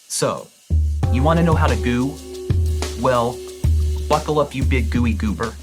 So, you want to know how to goo? Well, buckle up, you big gooey goober.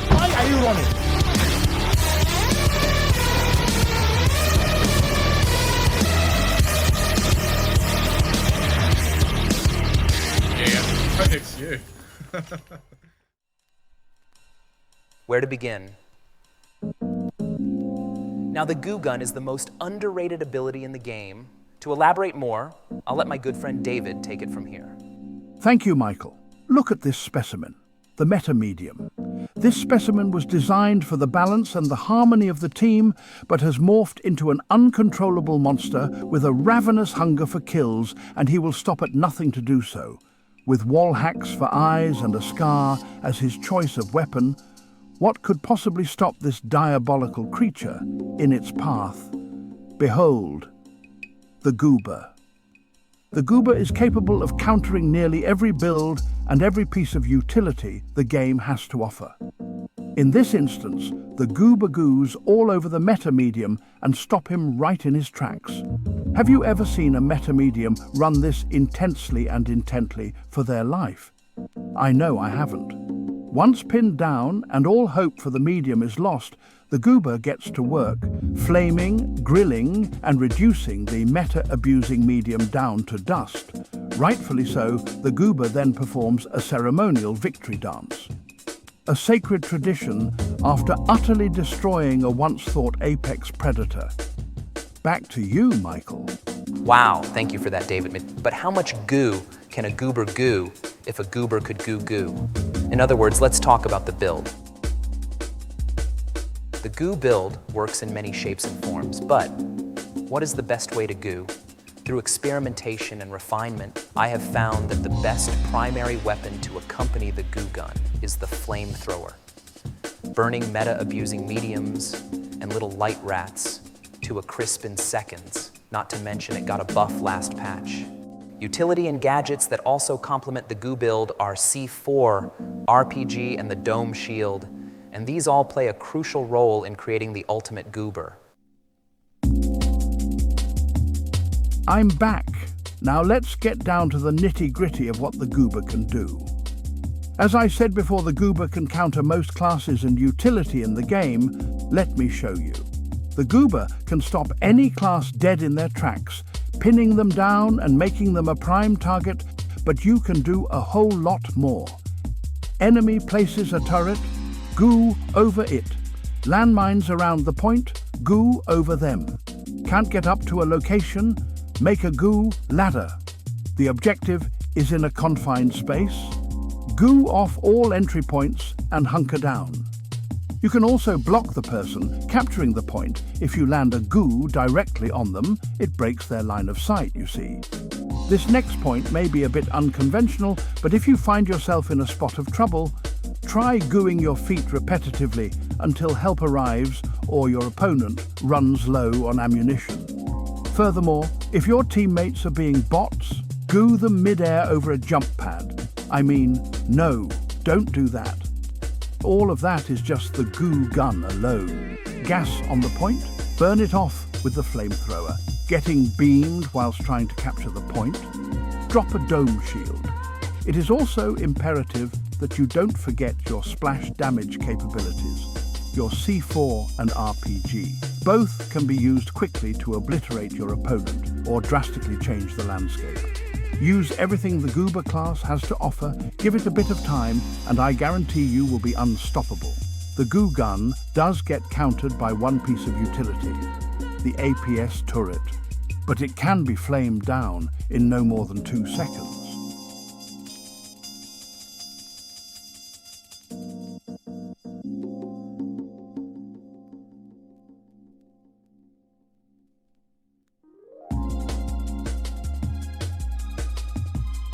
Why are you running? Yeah, it's you. Where to begin? Now, the goo gun is the most underrated ability in the game. To elaborate more, I'll let my good friend David take it from here. Thank you, Michael. Look at this specimen, the meta medium. This specimen was designed for the balance and the harmony of the team, but has morphed into an uncontrollable monster with a ravenous hunger for kills, and he will stop at nothing to do so. With wall hacks for eyes and a scar as his choice of weapon, what could possibly stop this diabolical creature in its path? Behold, the Goober. The Goober is capable of countering nearly every build and every piece of utility the game has to offer. In this instance, the Goober goos all over the meta medium and stop him right in his tracks. Have you ever seen a meta medium run this intensely and intently for their life? I know I haven't. Once pinned down and all hope for the medium is lost, the Goober gets to work, flaming, grilling, and reducing the meta-abusing medium down to dust. Rightfully so, the Goober then performs a ceremonial victory dance. A sacred tradition after utterly destroying a once-thought apex predator. Back to you, Michael. Wow, thank you for that, David. But how much goo can a goober goo if a goober could goo goo? In other words, let's talk about the build. The goo build works in many shapes and forms, but what is the best way to goo? Through experimentation and refinement, I have found that the best primary weapon to accompany the goo gun is the flamethrower, burning meta-abusing mediums and little light rats to a crisp in seconds, not to mention it got a buff last patch. Utility and gadgets that also complement the goo build are C4, RPG, and the Dome Shield, and these all play a crucial role in creating the ultimate goober. I'm back. Now let's get down to the nitty-gritty of what the Goober can do. As I said before, the Goober can counter most classes and utility in the game. Let me show you. The Goober can stop any class dead in their tracks, pinning them down and making them a prime target, but you can do a whole lot more. Enemy places a turret, goo over it. Landmines around the point, goo over them. Can't get up to a location, make a goo ladder. The objective is in a confined space. Goo off all entry points and hunker down. You can also block the person capturing the point. If you land a goo directly on them, it breaks their line of sight, you see. This next point may be a bit unconventional, but if you find yourself in a spot of trouble, try gooing your feet repetitively until help arrives or your opponent runs low on ammunition. Furthermore, if your teammates are being bots, goo them mid-air over a jump pad. I mean, no, don't do that. All of that is just the goo gun alone. Gas on the point, burn it off with the flamethrower. Getting beamed whilst trying to capture the point, drop a dome shield. It is also imperative that you don't forget your splash damage capabilities, your C4 and RPG. Both can be used quickly to obliterate your opponent or drastically change the landscape. Use everything the Goober class has to offer, give it a bit of time, and I guarantee you will be unstoppable. The goo gun does get countered by one piece of utility, the APS turret, but it can be flamed down in no more than 2 seconds.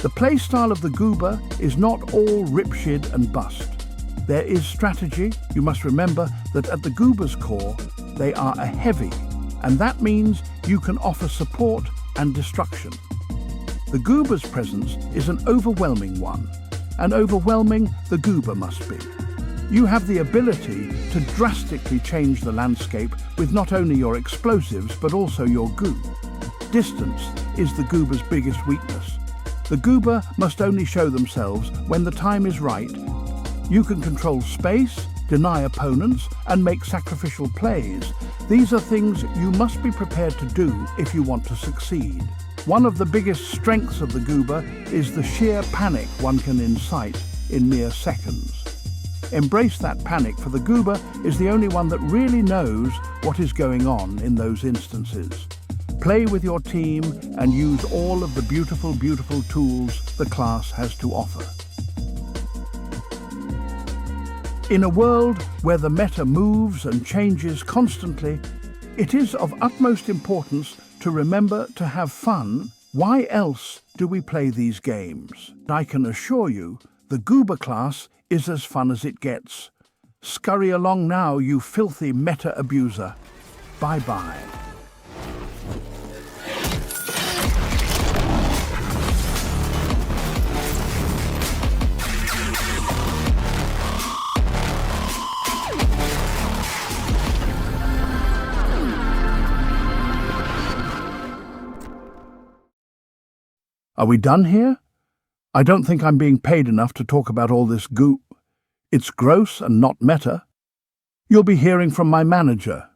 The playstyle of the Goober is not all ripshid and bust. There is strategy. You must remember that at the Goober's core, they are a heavy, and that means you can offer support and destruction. The Goober's presence is an overwhelming one, and overwhelming the Goober must be. You have the ability to drastically change the landscape with not only your explosives but also your goo. Distance is the Goober's biggest weakness. The Goober must only show themselves when the time is right. You can control space, deny opponents, and make sacrificial plays. These are things you must be prepared to do if you want to succeed. One of the biggest strengths of the Goober is the sheer panic one can incite in mere seconds. Embrace that panic, for the Goober is the only one that really knows what is going on in those instances. Play with your team and use all of the beautiful, beautiful tools the class has to offer. In a world where the meta moves and changes constantly, it is of utmost importance to remember to have fun. Why else do we play these games? I can assure you, the Goober class is as fun as it gets. Scurry along now, you filthy meta abuser. Bye-bye. Are we done here? I don't think I'm being paid enough to talk about all this goo. It's gross and not meta. You'll be hearing from my manager.